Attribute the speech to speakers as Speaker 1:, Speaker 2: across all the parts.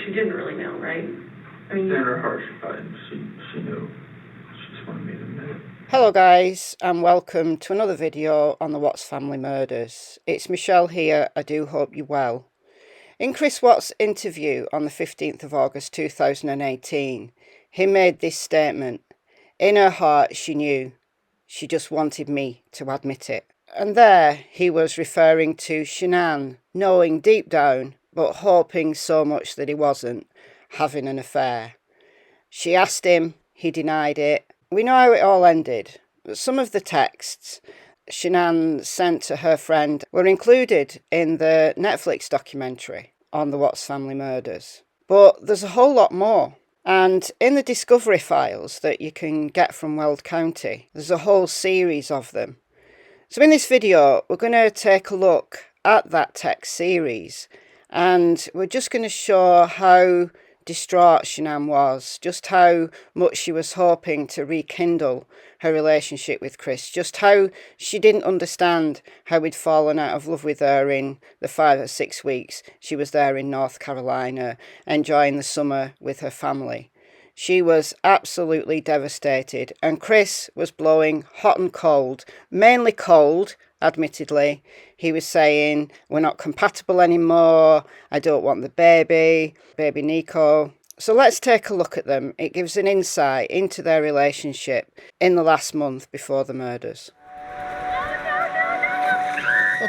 Speaker 1: she didn't really know, right? I mean,
Speaker 2: in her heart, she knew. She just wanted me to admit it.
Speaker 3: Hello guys, and welcome to another video on the Watts family murders. It's Michelle here. I do hope you're well. In Chris Watts' interview on the 15th of August 2018, he made this statement. In her heart, she knew. She just wanted me to admit it. And there he was referring to Shanann, knowing deep down, but hoping so much that he wasn't, having an affair. She asked him, he denied it. We know how it all ended. Some of the texts Shanann sent to her friend were included in the Netflix documentary on the Watts family murders. But there's a whole lot more. And in the discovery files that you can get from Weld County, there's a whole series of them. So in this video, we're going to take a look at that text series, and we're just going to show how distraught Shanann was, just how much she was hoping to rekindle her relationship with Chris, just how she didn't understand how he'd fallen out of love with her in the 5 or 6 weeks she was there in North Carolina, enjoying the summer with her family. She was absolutely devastated, and Chris was blowing hot and cold, mainly cold, admittedly. He was saying, we're not compatible anymore, I don't want the baby Nico. So let's take a look at them. It gives an insight into their relationship in the last month before the murders.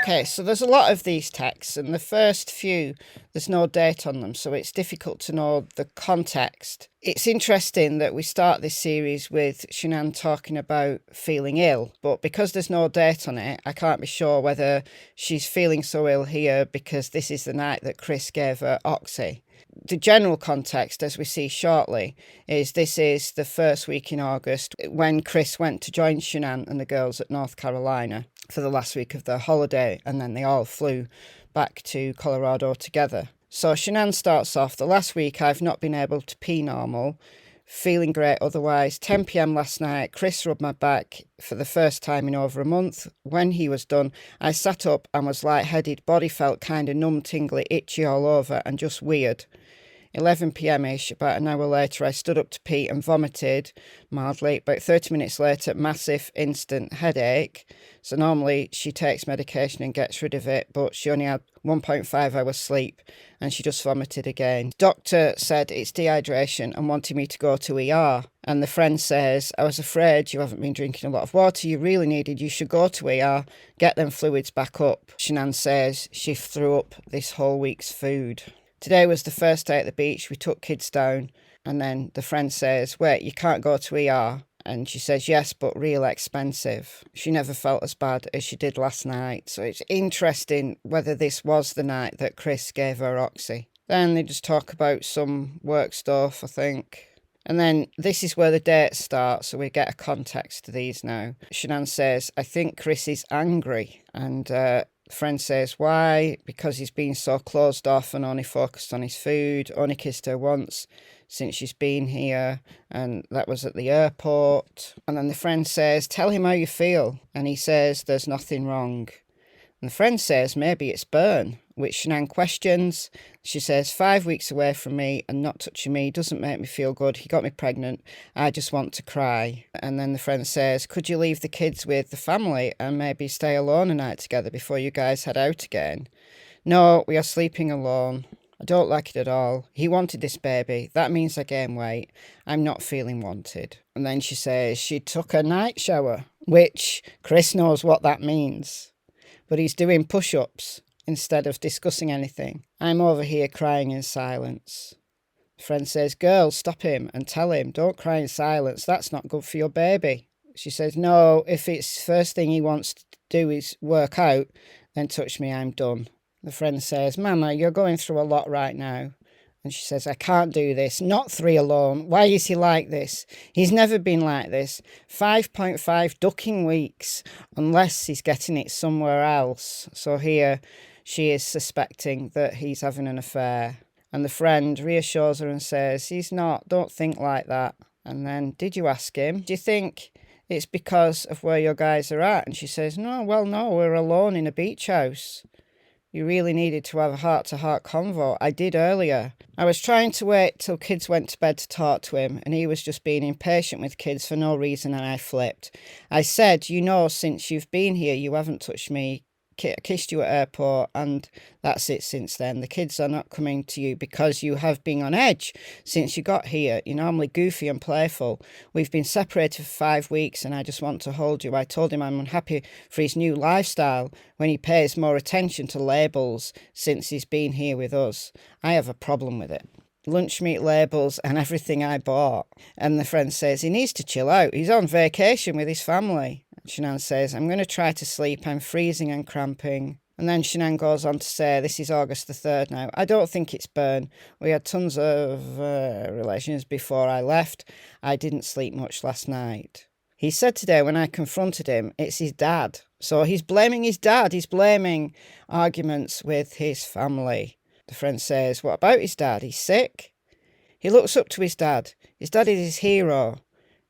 Speaker 3: Okay, so there's a lot of these texts, and the first few, there's no date on them, so it's difficult to know the context. It's interesting that we start this series with Shanann talking about feeling ill, but because there's no date on it, I can't be sure whether she's feeling so ill here because this is the night that Chris gave her Oxy. The general context, as we see shortly, is this is the first week in August when Chris went to join Shanann and the girls at North Carolina for the last week of their holiday, and then they all flew back to Colorado together. So Shanann starts off, the last week I've not been able to pee normal, feeling great otherwise. 10 p.m. last night, Chris rubbed my back for the first time in over a month. When he was done, I sat up and was lightheaded, body felt kind of numb, tingly, itchy all over and just weird. 11 p.m-ish, about an hour later, I stood up to pee and vomited mildly. About 30 minutes later, massive instant headache. So normally she takes medication and gets rid of it, but she only had 1.5 hours sleep and she just vomited again. Doctor said it's dehydration and wanted me to go to ER. And the friend says, I was afraid you haven't been drinking a lot of water you really needed. You should go to ER, get them fluids back up. Shanann says she threw up this whole week's food. Today was the first day at the beach. We took kids down, and then the friend says, wait, you can't go to ER. And she says, yes, but real expensive. She never felt as bad as she did last night. So it's interesting whether this was the night that Chris gave her Oxy. Then they just talk about some work stuff, I think. And then this is where the dates start, so we get a context to these now. Shanann says, I think Chris is angry. And friend says, why? Because he's been so closed off and only focused on his food, only kissed her once since she's been here, and that was at the airport. And then the friend says, tell him how you feel. And he says, there's nothing wrong. And the friend says, maybe it's burn, which Shanann questions. She says, 5 weeks away from me and not touching me doesn't make me feel good. He got me pregnant. I just want to cry. And then the friend says, could you leave the kids with the family and maybe stay alone a night together before you guys head out again? No, we are sleeping alone. I don't like it at all. He wanted this baby. That means I gain weight. I'm not feeling wanted. And then she says she took a night shower, which Chris knows what that means. But he's doing push-ups instead of discussing anything. I'm over here crying in silence. The friend says, girls, stop him and tell him, don't cry in silence. That's not good for your baby. She says, no, if it's first thing he wants to do is work out, then touch me, I'm done. The friend says, Mama, you're going through a lot right now. And she says, I can't do this. Not 3 alone. Why is he like this? He's never been like this. 5.5 ducking weeks, unless he's getting it somewhere else. So here she is suspecting that he's having an affair. And the friend reassures her and says, he's not. Don't think like that. And then, did you ask him? Do you think it's because of where your guys are at? And she says, no, well, no, we're alone in a beach house. You really needed to have a heart-to-heart convo. I did earlier. I was trying to wait till kids went to bed to talk to him, and he was just being impatient with kids for no reason, and I flipped. I said, since you've been here, you haven't touched me. I kissed you at airport, and that's it since then. The kids are not coming to you because you have been on edge since you got here. You're normally goofy and playful. We've been separated for 5 weeks, and I just want to hold you. I told him I'm unhappy for his new lifestyle when he pays more attention to labels since he's been here with us. I have a problem with it. Lunch meat labels and everything I bought. And the friend says he needs to chill out. He's on vacation with his family. Shanann says, I'm going to try to sleep. I'm freezing and cramping. And then Shanann goes on to say, this is August the 3rd now. I don't think it's burn. We had tons of relations before I left. I didn't sleep much last night. He said today when I confronted him, it's his dad. So he's blaming his dad. He's blaming arguments with his family. The friend says, what about his dad? He's sick. He looks up to his dad. His dad is his hero.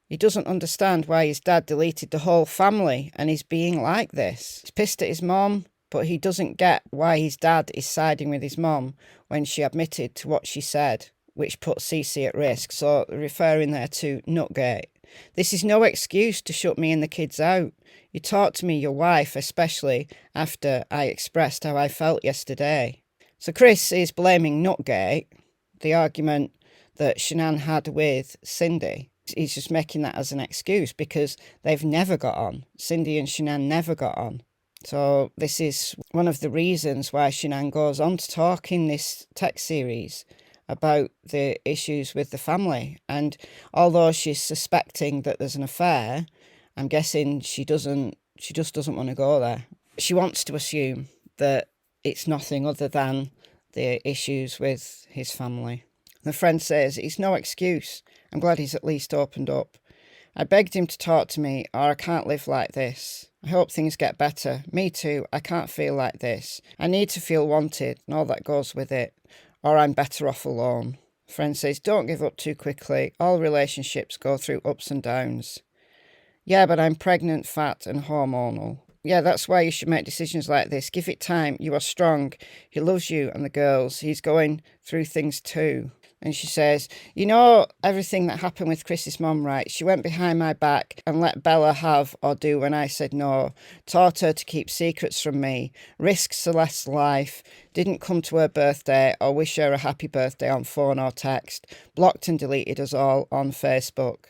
Speaker 3: He doesn't understand why his dad deleted the whole family and is being like this. He's pissed at his mom, but he doesn't get why his dad is siding with his mom when she admitted to what she said, which put Cece at risk. So referring there to Nutgate. This is no excuse to shut me and the kids out. You talked to me, your wife, especially after I expressed how I felt yesterday. So Chris is blaming Nutgate, the argument that Shanann had with Cindy. He's just making that as an excuse because they've never got on. Cindy and Shanann never got on. So this is one of the reasons why Shanann goes on to talk in this text series about the issues with the family. And although she's suspecting that there's an affair, I'm guessing she just doesn't want to go there. She wants to assume that it's nothing other than the issues with his family. The friend says, it's no excuse. I'm glad he's at least opened up. I begged him to talk to me, or I can't live like this. I hope things get better. Me too. I can't feel like this. I need to feel wanted and all that goes with it, or I'm better off alone. Friend says, don't give up too quickly. All relationships go through ups and downs. Yeah, but I'm pregnant, fat and hormonal. Yeah, that's why you should make decisions like this. Give it time. You are strong. He loves you and the girls. He's going through things too. And she says, everything that happened with Chris's mum, right? She went behind my back and let Bella have or do when I said no. Taught her to keep secrets from me. Risked Celeste's life. Didn't come to her birthday or wish her a happy birthday on phone or text. Blocked and deleted us all on Facebook.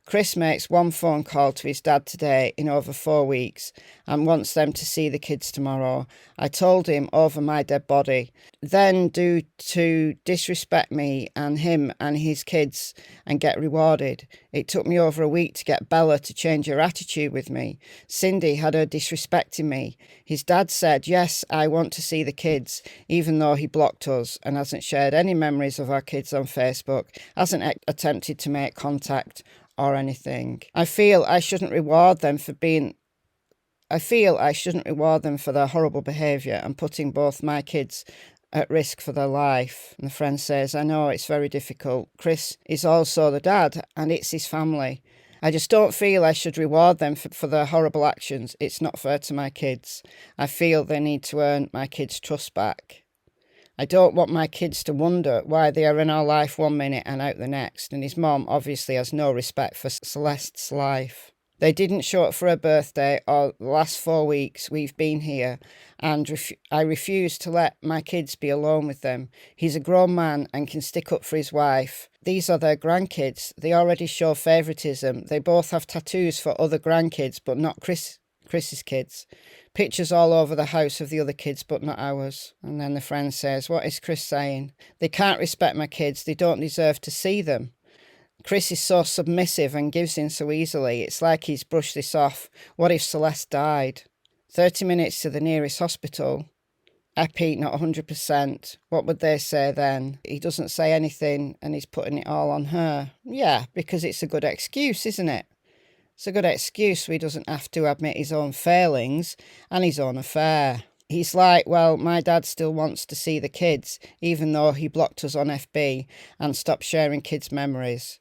Speaker 3: Chris makes one phone call to his dad today in over 4 weeks and wants them to see the kids tomorrow. I told him over my dead body. Then do to disrespect me and him and his kids and get rewarded. It took me over a week to get Bella to change her attitude with me. Cindy had her disrespecting me. His dad said, yes, I want to see the kids, even though he blocked us and hasn't shared any memories of our kids on Facebook, hasn't attempted to make contact or anything. I feel I shouldn't reward them for their horrible behaviour and putting both my kids at risk for their life. And the friend says, I know it's very difficult. Chris is also the dad and it's his family. I just don't feel I should reward them for their horrible actions. It's not fair to my kids. I feel they need to earn my kids' trust back. I don't want my kids to wonder why they are in our life 1 minute and out the next, and his mom obviously has no respect for Celeste's life. They didn't show up for her birthday or the last 4 weeks we've been here, and I refuse to let my kids be alone with them. He's a grown man and can stick up for his wife. These are their grandkids. They already show favouritism. They both have tattoos for other grandkids, but not Chris's kids. Pictures all over the house of the other kids, but not ours. And then the friend says, what is Chris saying? They can't respect my kids. They don't deserve to see them. Chris is so submissive and gives in so easily. It's like he's brushed this off. What if Celeste died? 30 minutes to the nearest hospital. Epi, not 100%. What would they say then? He doesn't say anything and he's putting it all on her. Yeah, because it's a good excuse, isn't it? It's a good excuse so he doesn't have to admit his own failings and his own affair. He's like, well, my dad still wants to see the kids, even though he blocked us on FB and stopped sharing kids' memories.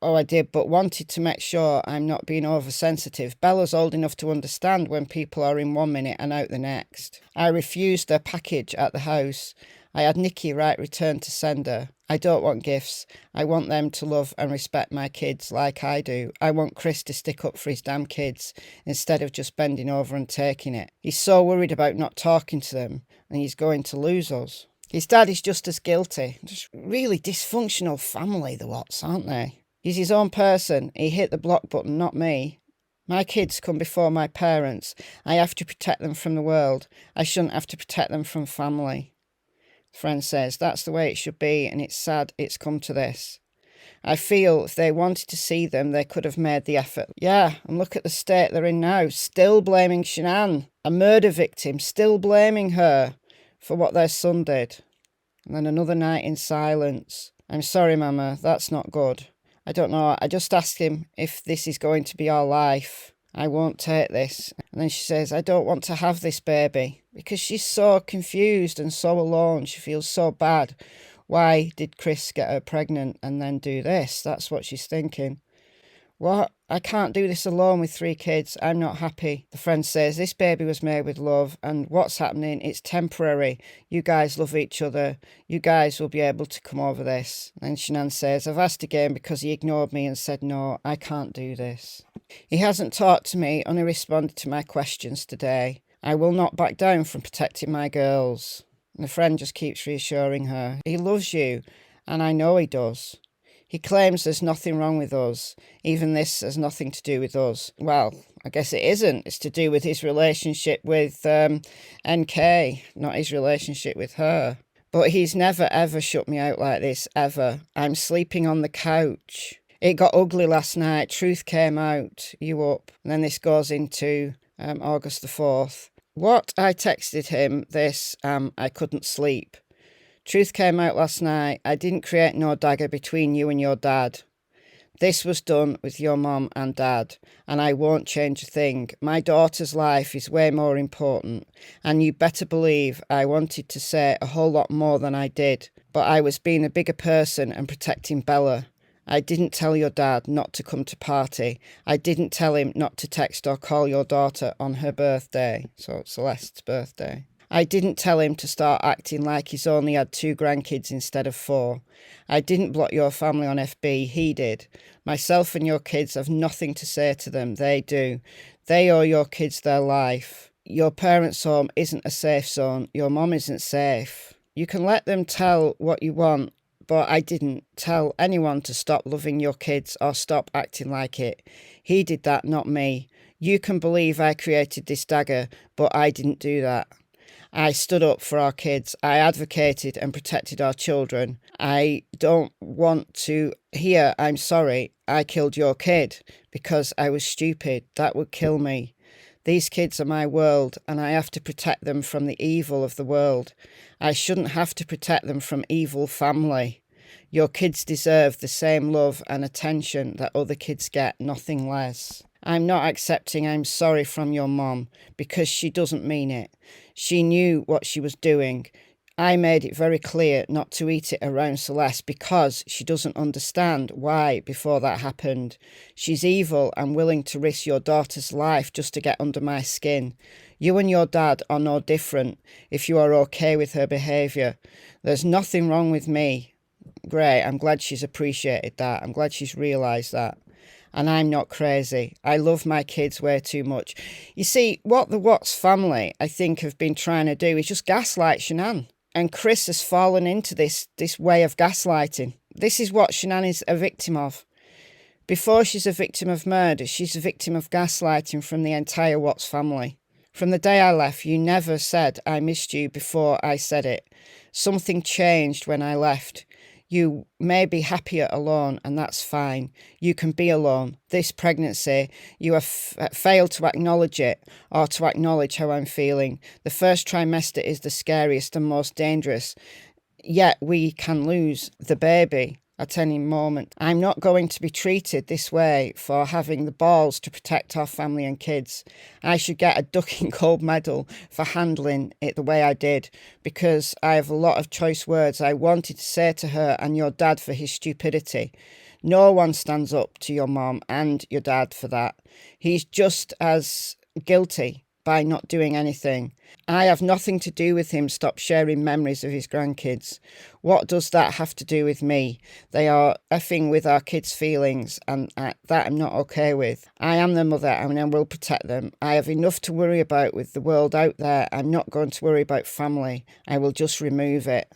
Speaker 3: Oh, I did, but wanted to make sure I'm not being oversensitive. Bella's old enough to understand when people are in 1 minute and out the next. I refused their package at the house. I had Nikki write return to sender. I don't want gifts. I want them to love and respect my kids like I do. I want Chris to stick up for his damn kids instead of just bending over and taking it. He's so worried about not talking to them and he's going to lose us. His dad is just as guilty. Just really dysfunctional family, the Watts, aren't they? He's his own person. He hit the block button, not me. My kids come before my parents. I have to protect them from the world. I shouldn't have to protect them from family. Friend says, that's the way it should be, and it's sad it's come to this. I feel if they wanted to see them, they could have made the effort. Yeah, and look at the state they're in now. Still blaming Shanann, a murder victim, still blaming her for what their son did. And then another night in silence. I'm sorry, Mama, that's not good. I don't know, I just asked him if this is going to be our life. I won't take this. And then she says, I don't want to have this baby. Because she's so confused and so alone. She feels so bad. Why did Chris get her pregnant and then do this? That's what she's thinking. What? I can't do this alone with 3 kids. I'm not happy. The friend says, this baby was made with love, and what's happening, it's temporary. You guys love each other. You guys will be able to come over this. And Shanann says, I've asked again because he ignored me and said, no, I can't do this. He hasn't talked to me, only responded to my questions today. I will not back down from protecting my girls. And the friend just keeps reassuring her. He loves you, and I know he does. He claims there's nothing wrong with us. Even this has nothing to do with us. Well, I guess it isn't. It's to do with his relationship with NK, not his relationship with her. But he's never, ever shut me out like this, ever. I'm sleeping on the couch. It got ugly last night. Truth came out. You up. And then this goes into August the 4th. What? I texted him this. I couldn't sleep. Truth came out last night. I didn't create no dagger between you and your dad. This was done with your mom and dad, and I won't change a thing. My daughter's life is way more important, and you better believe I wanted to say a whole lot more than I did, but I was being a bigger person and protecting Bella. I didn't tell your dad not to come to party. I didn't tell him not to text or call your daughter on her birthday, so Celeste's birthday. I didn't tell him to start acting like he's only had 2 grandkids instead of 4. I didn't block your family on FB, he did. Myself and your kids have nothing to say to them, they do. They owe your kids their life. Your parents' home isn't a safe zone, your mom isn't safe. You can let them tell what you want, but I didn't tell anyone to stop loving your kids or stop acting like it. He did that, not me. You can believe I created this dagger, but I didn't do that. I stood up for our kids. I advocated and protected our children. I don't want to hear, I'm sorry, I killed your kid because I was stupid. That would kill me. These kids are my world, and I have to protect them from the evil of the world. I shouldn't have to protect them from evil family. Your kids deserve the same love and attention that other kids get, nothing less. I'm not accepting I'm sorry from your mom because she doesn't mean it. She knew what she was doing. I made it very clear not to eat it around Celeste because she doesn't understand why before that happened. She's evil and willing to risk your daughter's life just to get under my skin. You and your dad are no different if you are okay with her behaviour. There's nothing wrong with me. Great, I'm glad she's appreciated that. I'm glad she's realised that. And I'm not crazy. I love my kids way too much. You see, what the Watts family, I think, have been trying to do is just gaslight Shanann. And Chris has fallen into this way of gaslighting. This is what Shanann is a victim of. Before she's a victim of murder, she's a victim of gaslighting from the entire Watts family. From the day I left, you never said I missed you before I said it. Something changed when I left. You may be happier alone, and that's fine. You can be alone. This pregnancy, you have failed to acknowledge it or to acknowledge how I'm feeling. The first trimester is the scariest and most dangerous. Yet we can lose the baby at any moment. I'm not going to be treated this way for having the balls to protect our family and kids. I should get a ducking gold medal for handling it the way I did, because I have a lot of choice words I wanted to say to her and your dad for his stupidity. No one stands up to your mom and your dad for that. He's just as guilty by not doing anything. I have nothing to do with him stop sharing memories of his grandkids. What does that have to do with me? They are effing with our kids' feelings, and that I'm not okay with. I am their mother and I will protect them. I have enough to worry about with the world out there. I'm not going to worry about family. I will just remove it.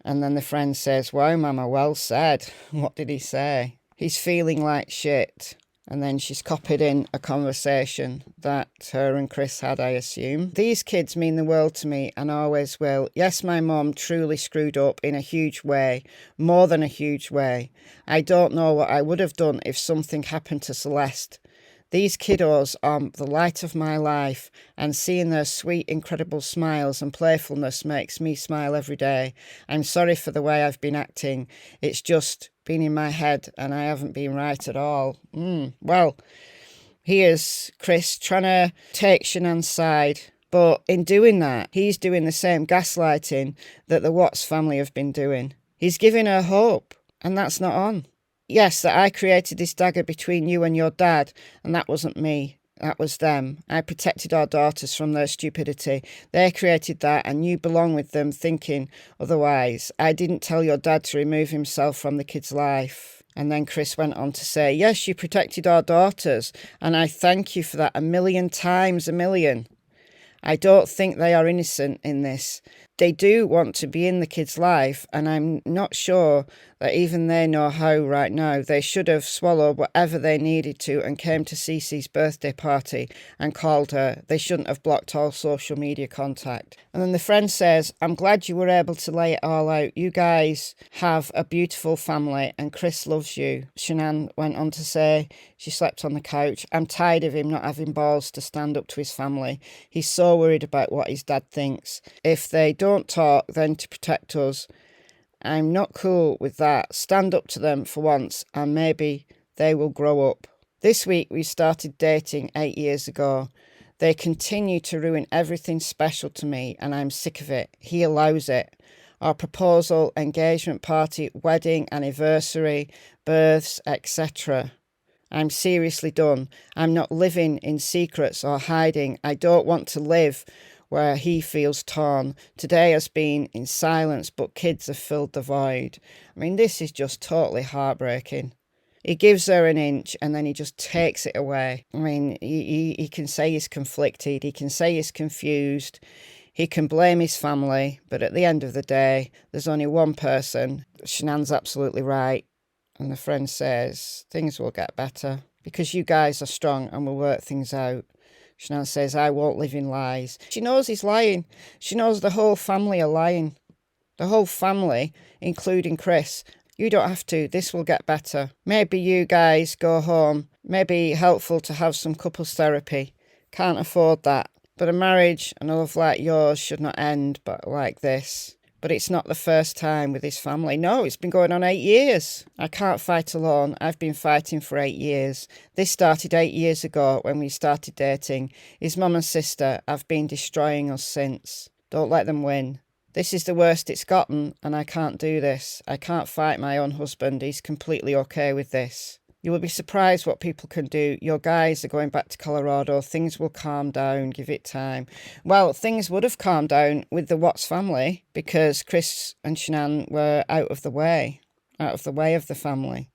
Speaker 3: And then the friend says, wow, Mama, well said. What did he say? He's feeling like shit. And then she's copied in a conversation that her and Chris had, I assume. These kids mean the world to me and always will. Yes, my mum truly screwed up in a huge way, more than a huge way. I don't know what I would have done if something happened to Celeste. These kiddos are the light of my life, and seeing their sweet, incredible smiles and playfulness makes me smile every day. I'm sorry for the way I've been acting. It's just been in my head and I haven't been right at all. Well, here's Chris trying to take Shanann's side, but in doing that, he's doing the same gaslighting that the Watts family have been doing. He's giving her hope, and that's not on. Yes, that I created this dagger between you and your dad, and that wasn't me. That was them. I protected our daughters from their stupidity. They created that, and you belong with them thinking otherwise. I didn't tell your dad to remove himself from the kid's life. And then Chris went on to say, yes, you protected our daughters, and I thank you for that 1,000,000 times 1,000,000. I don't think they are innocent in this. They do want to be in the kid's life, and I'm not sure that even they know how right now. They should have swallowed whatever they needed to and came to Cece's birthday party and called her. They shouldn't have blocked all social media contact. And then the friend says, I'm glad you were able to lay it all out. You guys have a beautiful family and Chris loves you. Shanann went on to say, she slept on the couch. I'm tired of him not having balls to stand up to his family. He's so worried about what his dad thinks. If they don't talk, then to protect us. I'm not cool with that. Stand up to them for once and maybe they will grow up. This week we started dating 8 years ago. They continue to ruin everything special to me and I'm sick of it. He allows it. Our proposal, engagement party, wedding, anniversary, births, etc. I'm seriously done. I'm not living in secrets or hiding. I don't want to live where he feels torn. Today has been in silence, but kids have filled the void. I mean, this is just totally heartbreaking. He gives her an inch and then he just takes it away. I mean, he can say he's conflicted. He can say he's confused. He can blame his family. But at the end of the day, there's only one person. Shanann's absolutely right. And the friend says, things will get better because you guys are strong and will work things out. Shanann says, I won't live in lies. She knows he's lying. She knows the whole family are lying. The whole family, including Chris. You don't have to. This will get better. Maybe you guys go home. Maybe helpful to have some couples therapy. Can't afford that. But a marriage and a love like yours should not end but like this. But it's not the first time with his family. No, it's been going on 8 years. I can't fight alone. I've been fighting for 8 years. This started 8 years ago when we started dating. His mum and sister have been destroying us since. Don't let them win. This is the worst it's gotten, and I can't do this. I can't fight my own husband. He's completely okay with this. You will be surprised what people can do. Your guys are going back to Colorado. Things will calm down. Give it time. Well, things would have calmed down with the Watts family because Chris and Shanann were out of the way of the family.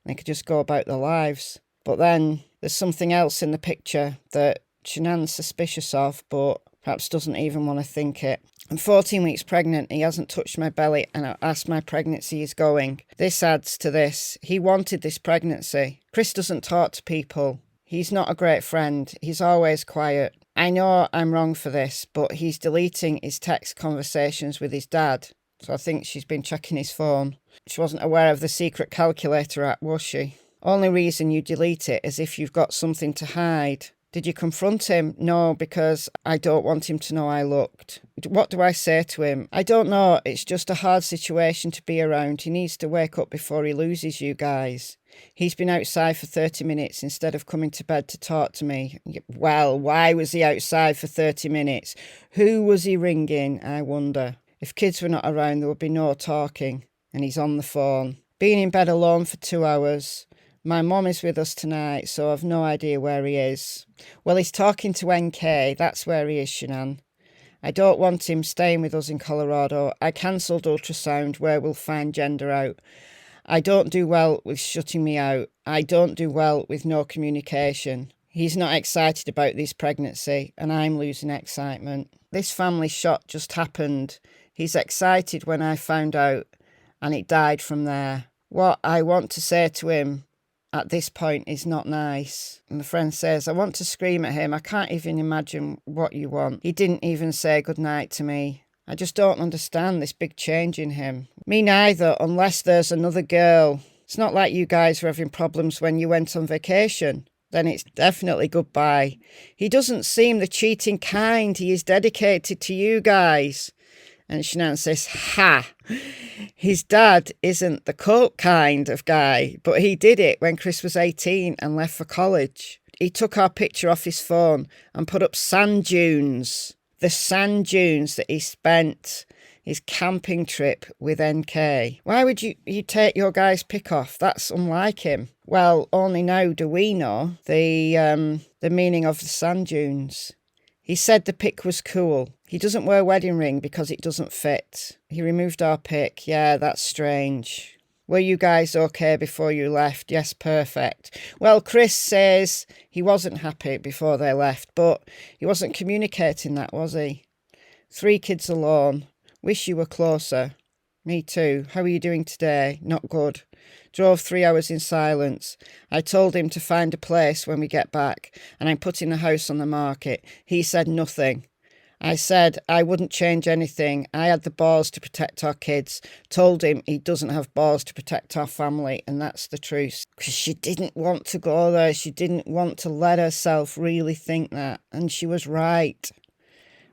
Speaker 3: They could just go about their lives. But then there's something else in the picture that Shanann's suspicious of, but perhaps doesn't even want to think it. I'm 14 weeks pregnant. He hasn't touched my belly and I asked my pregnancy is going. This adds to this. He wanted this pregnancy. Chris doesn't talk to people. He's not a great friend. He's always quiet. I know I'm wrong for this, but he's deleting his text conversations with his dad. So I think she's been checking his phone. She wasn't aware of the secret calculator app, was she? Only reason you delete it is if you've got something to hide. Did you confront him? No, because I don't want him to know I looked. What do I say to him? I don't know. It's just a hard situation to be around. He needs to wake up before he loses you guys. He's been outside for 30 minutes instead of coming to bed to talk to me. Well, why was he outside for 30 minutes? Who was he ringing, I wonder? If kids were not around, there would be no talking. And he's on the phone. Being in bed alone for 2 hours. My mum is with us tonight, so I've no idea where he is. Well, he's talking to NK. That's where he is, Shanann. I don't want him staying with us in Colorado. I cancelled ultrasound where we'll find gender out. I don't do well with shutting me out. I don't do well with no communication. He's not excited about this pregnancy, and I'm losing excitement. This family shot just happened. He's excited when I found out, and it died from there. What I want to say to him at this point is not nice. And the friend says, I want to scream at him. I can't even imagine what you want. He didn't even say goodnight to me. I just don't understand this big change in him. Me neither, unless there's another girl. It's not like you guys were having problems when you went on vacation. Then it's definitely goodbye. He doesn't seem the cheating kind. He is dedicated to you guys. And Shanann says, ha! His dad isn't the coke kind of guy, but he did it when Chris was 18 and left for college. He took our picture off his phone and put up sand dunes. The sand dunes that he spent his camping trip with NK. Why would you take your guy's pic off? That's unlike him. Well, only now do we know the meaning of the sand dunes. He said the pic was cool. He doesn't wear a wedding ring because it doesn't fit. He removed our pic. Yeah, that's strange. Were you guys okay before you left? Yes, perfect. Well, Chris says he wasn't happy before they left, but he wasn't communicating that, was he? 3 kids alone. Wish you were closer. Me too. How are you doing today? Not good. Drove 3 hours in silence. I told him to find a place when we get back, and I'm putting the house on the market. He said nothing. I said I wouldn't change anything. I had the balls to protect our kids. Told him he doesn't have balls to protect our family, and that's the truth. Because she didn't want to go there. She didn't want to let herself really think that, and she was right.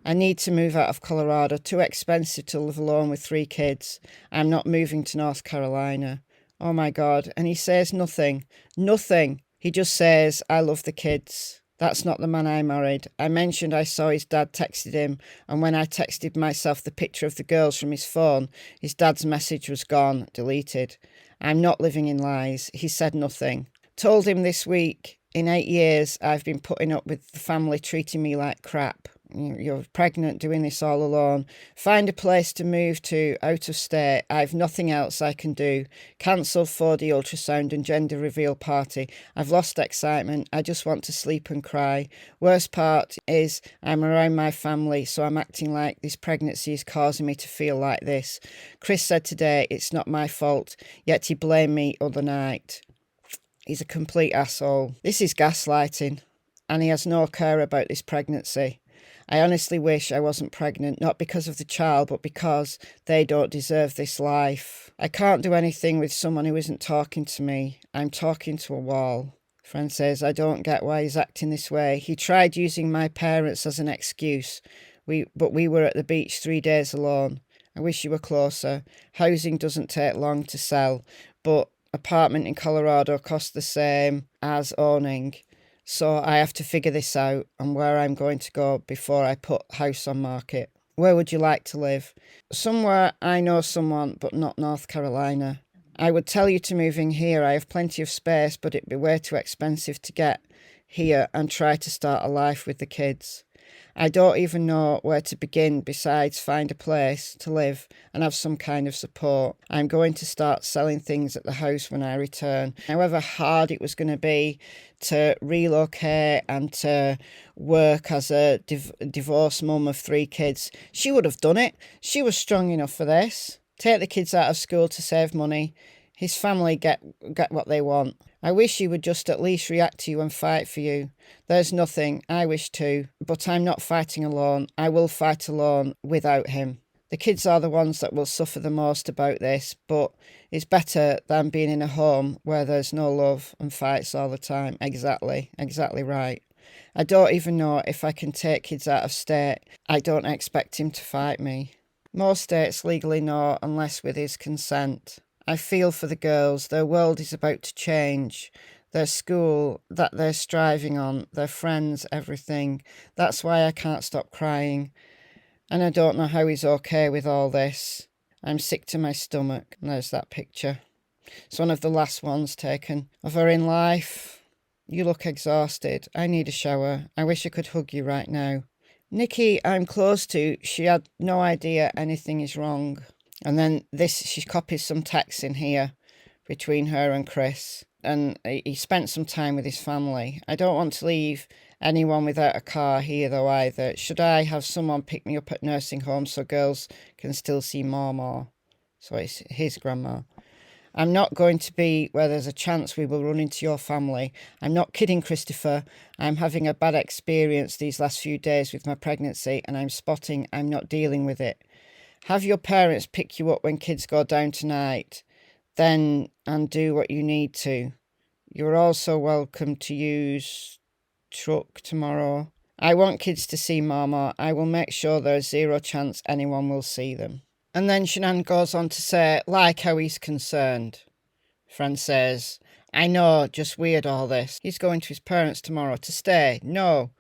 Speaker 3: I need to move out of Colorado. Too expensive to live alone with 3 kids. I'm not moving to North Carolina. Oh my God. And he says nothing. Nothing. He just says, I love the kids. That's not the man I married. I mentioned I saw his dad texted him, and when I texted myself the picture of the girls from his phone, his dad's message was gone, deleted. I'm not living in lies. He said nothing. Told him this week, in 8 years, I've been putting up with the family treating me like crap. You're pregnant, doing this all alone. Find a place to move to, out of state. I've nothing else I can do. Cancel 4D ultrasound and gender reveal party. I've lost excitement. I just want to sleep and cry. Worst part is I'm around my family, so I'm acting like this pregnancy is causing me to feel like this. Chris said today it's not my fault, yet he blamed me other night. He's a complete asshole. This is gaslighting, and he has no care about this pregnancy. I honestly wish I wasn't pregnant, not because of the child, but because they don't deserve this life. I can't do anything with someone who isn't talking to me. I'm talking to a wall. Friend says, I don't get why he's acting this way. He tried using my parents as an excuse, but we were at the beach 3 days alone. I wish you were closer. Housing doesn't take long to sell, but apartment in Colorado costs the same as owning. So I have to figure this out and where I'm going to go before I put house on market. Where would you like to live? Somewhere I know someone, but not North Carolina. I would tell you to move in here. I have plenty of space, but it'd be way too expensive to get here and try to start a life with the kids. I don't even know where to begin besides find a place to live and have some kind of support. I'm going to start selling things at the house when I return. However hard it was going to be to relocate and to work as a divorced mum of 3 kids, she would have done it. She was strong enough for this. Take the kids out of school to save money. His family get what they want. I wish he would just at least react to you and fight for you. There's nothing. I wish to. But I'm not fighting alone. I will fight alone without him. The kids are the ones that will suffer the most about this, but it's better than being in a home where there's no love and fights all the time. Exactly right. I don't even know if I can take kids out of state. I don't expect him to fight me. Most states legally no, unless with his consent. I feel for the girls. Their world is about to change. Their school that they're striving on, their friends, everything. That's why I can't stop crying. And I don't know how he's okay with all this. I'm sick to my stomach. And there's that picture. It's one of the last ones taken of her in life. You look exhausted. I need a shower. I wish I could hug you right now. Nikki, I'm close to. She had no idea anything is wrong. And then she copies some texts in here between her and Chris. And he spent some time with his family. I don't want to leave anyone without a car here though either. Should I have someone pick me up at nursing home so girls can still see Mama? So it's his grandma. I'm not going to be where there's a chance we will run into your family. I'm not kidding, Christopher. I'm having a bad experience these last few days with my pregnancy and I'm spotting I'm not dealing with it. Have your parents pick you up when kids go down tonight. Then and do what you need to. You're also welcome to use truck tomorrow. I want kids to see Mama. I will make sure there's zero chance anyone will see them. And then Shanann goes on to say, like how he's concerned. Fran says, I know, just weird all this. He's going to his parents tomorrow to stay. No.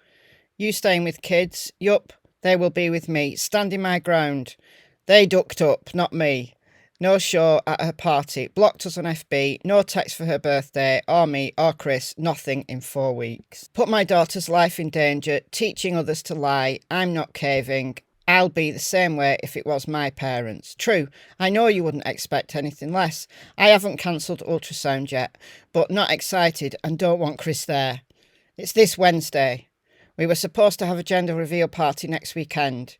Speaker 3: You staying with kids? Yup, they will be with me. Standing my ground. They ducked up, not me. No show at her party. Blocked us on FB. No text for her birthday, or me, or Chris. Nothing in 4 weeks. Put my daughter's life in danger. Teaching others to lie. I'm not caving. I'll be the same way if it was my parents. True, I know you wouldn't expect anything less. I haven't cancelled ultrasound yet, but not excited and don't want Chris there. It's this Wednesday. We were supposed to have a gender reveal party next weekend.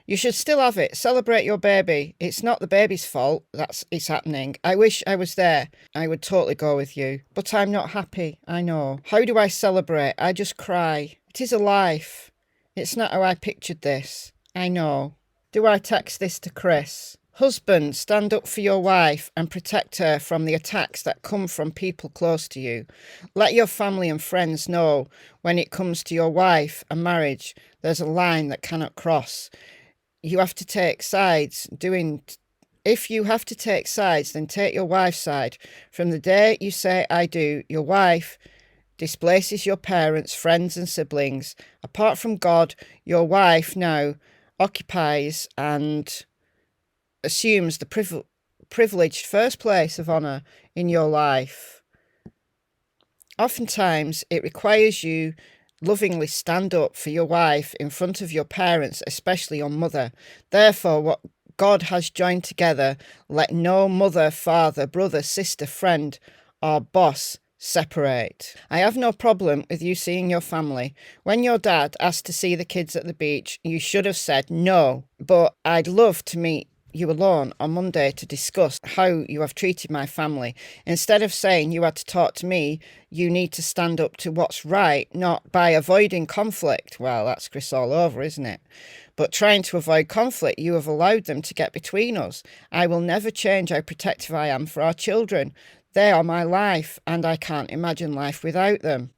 Speaker 3: You should still have it. Celebrate your baby. It's not the baby's fault it's happening. I wish I was there. I would totally go with you. But I'm not happy, I know. How do I celebrate? I just cry. It is a life. It's not how I pictured this. I know. Do I text this to Chris? Husband, stand up for your wife and protect her from the attacks that come from people close to you. Let your family and friends know when it comes to your wife and marriage, there's a line that cannot cross. You have to take sides. If you have to take sides, then take your wife's side. From the day you say I do, your wife displaces your parents, friends and siblings. Apart from God, your wife now occupies and assumes the privileged first place of honour in your life. Oftentimes, it requires you lovingly stand up for your wife in front of your parents, especially your mother. Therefore, what God has joined together, let no mother, father, brother, sister, friend, or boss separate. I have no problem with you seeing your family. When your dad asked to see the kids at the beach, you should have said no, but I'd love to meet you alone on Monday to discuss how you have treated my family. Instead of saying you had to talk to me, you need to stand up to what's right, not by avoiding conflict. Well, that's Chris all over, isn't it? But trying to avoid conflict, you have allowed them to get between us. I will never change how protective I am for our children. They are my life, and I can't imagine life without them.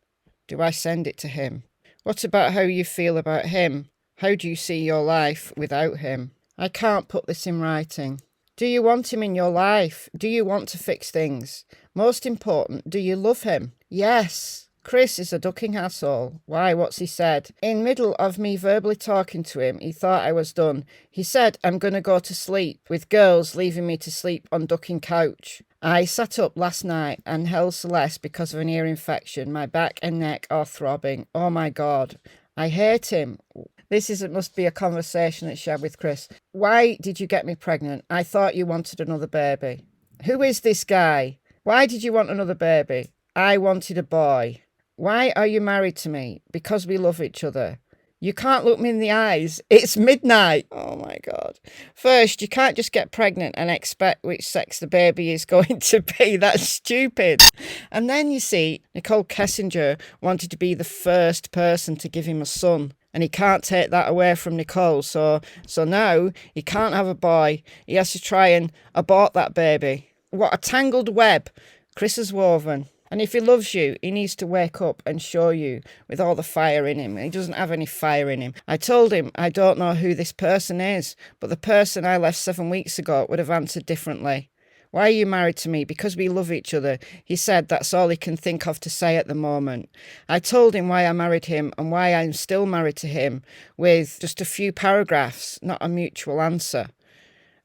Speaker 3: Do I send it to him? What about how you feel about him? How do you see your life without him? I can't put this in writing. Do you want him in your life? Do you want to fix things? Most important, do you love him? Yes. Chris is a ducking asshole. Why, what's he said? In middle of me verbally talking to him, he thought I was done. He said, I'm going to go to sleep, with girls leaving me to sleep on ducking couch. I sat up last night and held Celeste because of an ear infection. My back and neck are throbbing. Oh my God. I hate him. Must be a conversation that she had with Chris. Why did you get me pregnant? I thought you wanted another baby. Who is this guy? Why did you want another baby? I wanted a boy. Why are you married to me? Because we love each other. You can't look me in the eyes. It's midnight. Oh my God. First, you can't just get pregnant and expect which sex the baby is going to be. That's stupid. And then you see, Nicole Kessinger wanted to be the first person to give him a son. And he can't take that away from Nicole. So now he can't have a boy. He has to try and abort that baby. What a tangled web Chris has woven. And if he loves you, he needs to wake up and show you with all the fire in him. He doesn't have any fire in him. I told him I don't know who this person is, but the person I left 7 weeks ago would have answered differently. Why are you married to me? Because we love each other. He said that's all he can think of to say at the moment. I told him why I married him and why I'm still married to him with just a few paragraphs, not a mutual answer.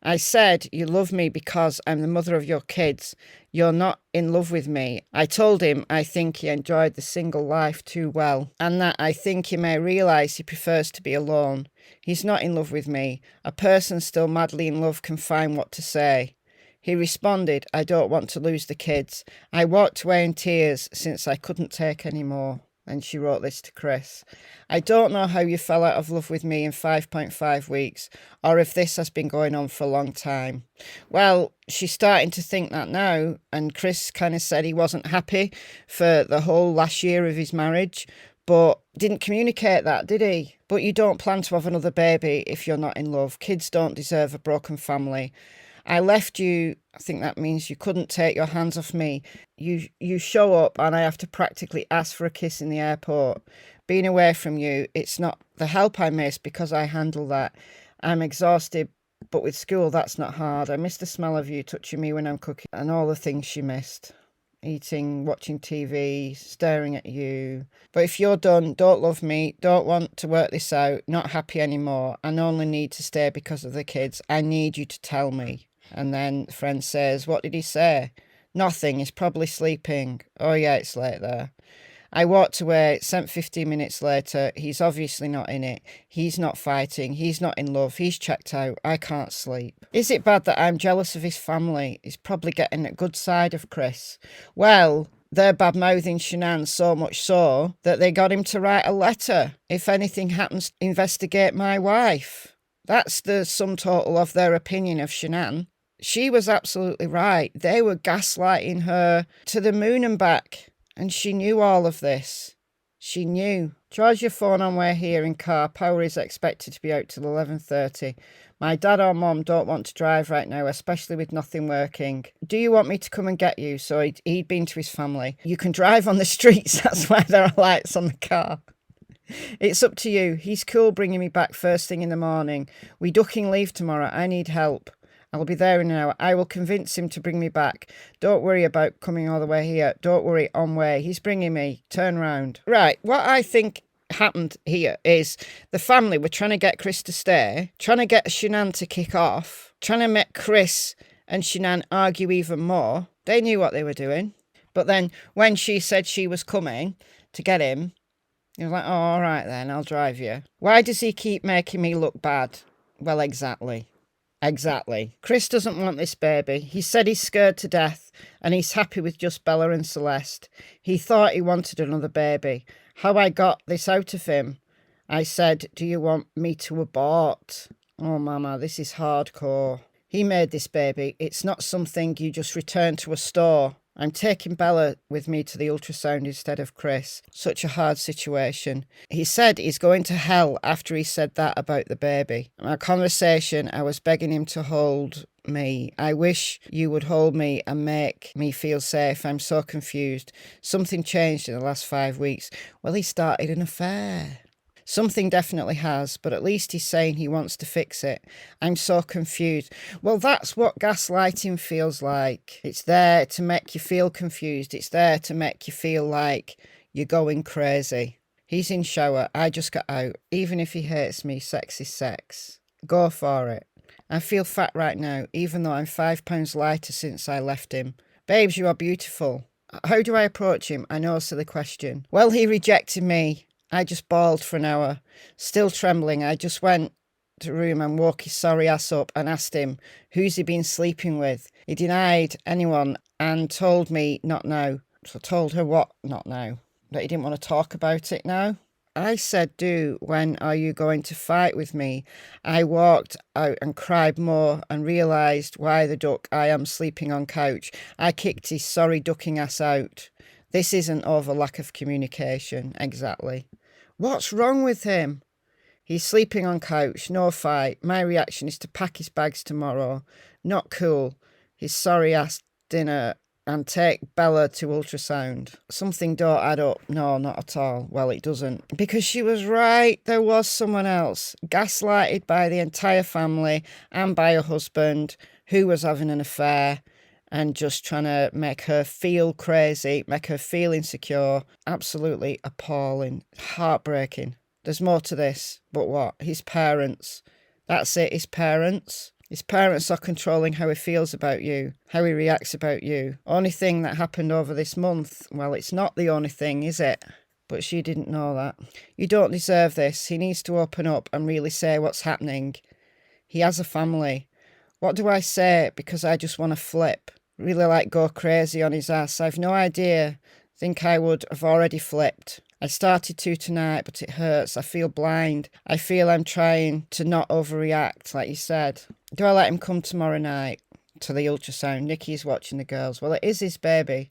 Speaker 3: I said, you love me because I'm the mother of your kids. You're not in love with me. I told him I think he enjoyed the single life too well, and that I think he may realise he prefers to be alone. He's not in love with me. A person still madly in love can find what to say. He responded, I don't want to lose the kids. I walked away in tears since I couldn't take any more. And she wrote this to Chris. I don't know how you fell out of love with me in 5.5 weeks, or if this has been going on for a long time. Well, she's starting to think that now, and Chris kind of said he wasn't happy for the whole last year of his marriage, but didn't communicate that, did he? But you don't plan to have another baby if you're not in love. Kids don't deserve a broken family. I left you, I think that means you couldn't take your hands off me. You show up and I have to practically ask for a kiss in the airport. Being away from you, it's not the help I miss because I handle that. I'm exhausted, but with school, that's not hard. I miss the smell of you touching me when I'm cooking and all the things she missed. Eating, watching TV, staring at you. But if you're done, don't love me, don't want to work this out, not happy anymore, and only need to stay because of the kids, I need you to tell me. And then the friend says, what did he say? Nothing, he's probably sleeping. Oh yeah, it's late there. I walked away, sent 15 minutes later. He's obviously not in it. He's not fighting. He's not in love. He's checked out. I can't sleep. Is it bad that I'm jealous of his family? He's probably getting a good side of Chris. Well, they're bad-mouthing Shanann so much so that they got him to write a letter. If anything happens, investigate my wife. That's the sum total of their opinion of Shanann. She was absolutely right. They were gaslighting her to the moon and back. And she knew all of this. She knew. Charge your phone on way here in car. Power is expected to be out till 11:30. My dad or mum don't want to drive right now, especially with nothing working. Do you want me to come and get you? So he'd been to his family. You can drive on the streets. That's why there are lights on the car. It's up to you. He's cool bringing me back first thing in the morning. We ducking leave tomorrow. I need help. I'll be there in an hour. I will convince him to bring me back. Don't worry about coming all the way here. Don't worry, on way. He's bringing me. Turn round. Right, what I think happened here is the family were trying to get Chris to stay, trying to get Shanann to kick off, trying to make Chris and Shanann argue even more. They knew what they were doing. But then when she said she was coming to get him, he was like, oh, all right then, I'll drive you. Why does he keep making me look bad? Well, exactly. Exactly. Chris doesn't want this baby. He said he's scared to death and he's happy with just Bella and Celeste. He thought he wanted another baby. How I got this out of him, I said, do you want me to abort? Oh, Mama, this is hardcore. He made this baby. It's not something you just return to a store. I'm taking Bella with me to the ultrasound instead of Chris. Such a hard situation. He said he's going to hell after he said that about the baby. In our conversation, I was begging him to hold me. I wish you would hold me and make me feel safe. I'm so confused. Something changed in the last 5 weeks. Well, he started an affair. Something definitely has, but at least he's saying he wants to fix it. I'm so confused. Well, that's what gaslighting feels like. It's there to make you feel confused. It's there to make you feel like you're going crazy. He's in shower. I just got out. Even if he hates me, sex is sex. Go for it. I feel fat right now, even though I'm 5 pounds lighter since I left him. Babes, you are beautiful. How do I approach him? I know, silly question. Well, he rejected me. I just bawled for an hour. Still trembling, I just went to room and woke his sorry ass up and asked him, who's he been sleeping with? He denied anyone and told me not now. So I told her what not now? That he didn't want to talk about it now? I said, when are you going to fight with me? I walked out and cried more and realised why the duck I am sleeping on couch. I kicked his sorry ducking ass out. This isn't over lack of communication, exactly. What's wrong with him? He's sleeping on couch, no fight. My reaction is to pack his bags tomorrow. Not cool. His sorry ass dinner and take Bella to ultrasound. Something don't add up. No, not at all. Well, it doesn't. Because she was right. There was someone else. Gaslighted by the entire family and by her husband, who was having an affair and just trying to make her feel crazy, make her feel insecure. Absolutely appalling. Heartbreaking. There's more to this. But what? His parents. That's it, his parents. His parents are controlling how he feels about you, how he reacts about you. Only thing that happened over this month, well, it's not the only thing, is it? But she didn't know that. You don't deserve this. He needs to open up and really say what's happening. He has a family. What do I say? Because I just want to flip. Really like go crazy on his ass. I've no idea. Think I would have already flipped. I started to tonight, but it hurts. I feel blind. I feel I'm trying to not overreact, like you said. Do I let him come tomorrow night to the ultrasound? Nikki's watching the girls. Well, it is his baby.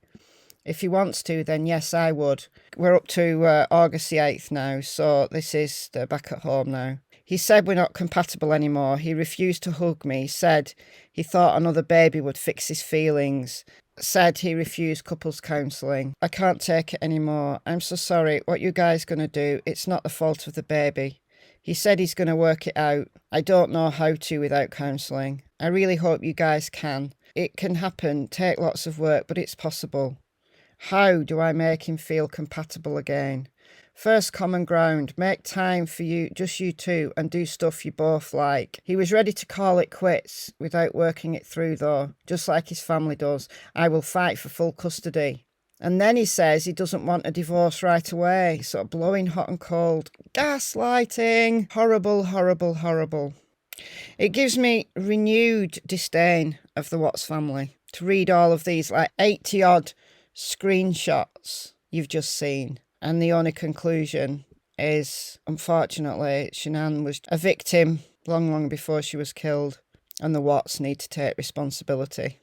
Speaker 3: If he wants to, then yes, I would. We're up to August the 8th now, so they're back at home now. He said we're not compatible anymore. He refused to hug me. He said he thought another baby would fix his feelings. Said he refused couples counselling. I can't take it anymore. I'm so sorry. What you guys going to do? It's not the fault of the baby. He said he's going to work it out. I don't know how to without counselling. I really hope you guys can. It can happen, take lots of work, but it's possible. How do I make him feel compatible again? First common ground, make time for you, just you two, and do stuff you both like. He was ready to call it quits without working it through though, just like his family does. I will fight for full custody. And then he says he doesn't want a divorce right away, sort of blowing hot and cold. Gaslighting. Horrible, horrible, horrible. It gives me renewed disdain of the Watts family to read all of these like 80 odd screenshots you've just seen. And the only conclusion is, unfortunately, Shanann was a victim long, long before she was killed. And the Watts need to take responsibility.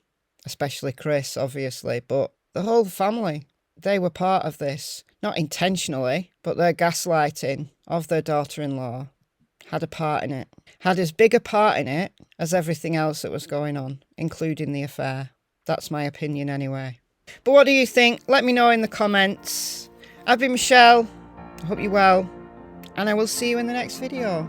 Speaker 3: Especially Chris, obviously. But the whole family, they were part of this. Not intentionally, but their gaslighting of their daughter-in-law had a part in it. Had as big a part in it as everything else that was going on, including the affair. That's my opinion anyway. But what do you think? Let me know in the comments. I've been Michelle. I hope you're well. And I will see you in the next video.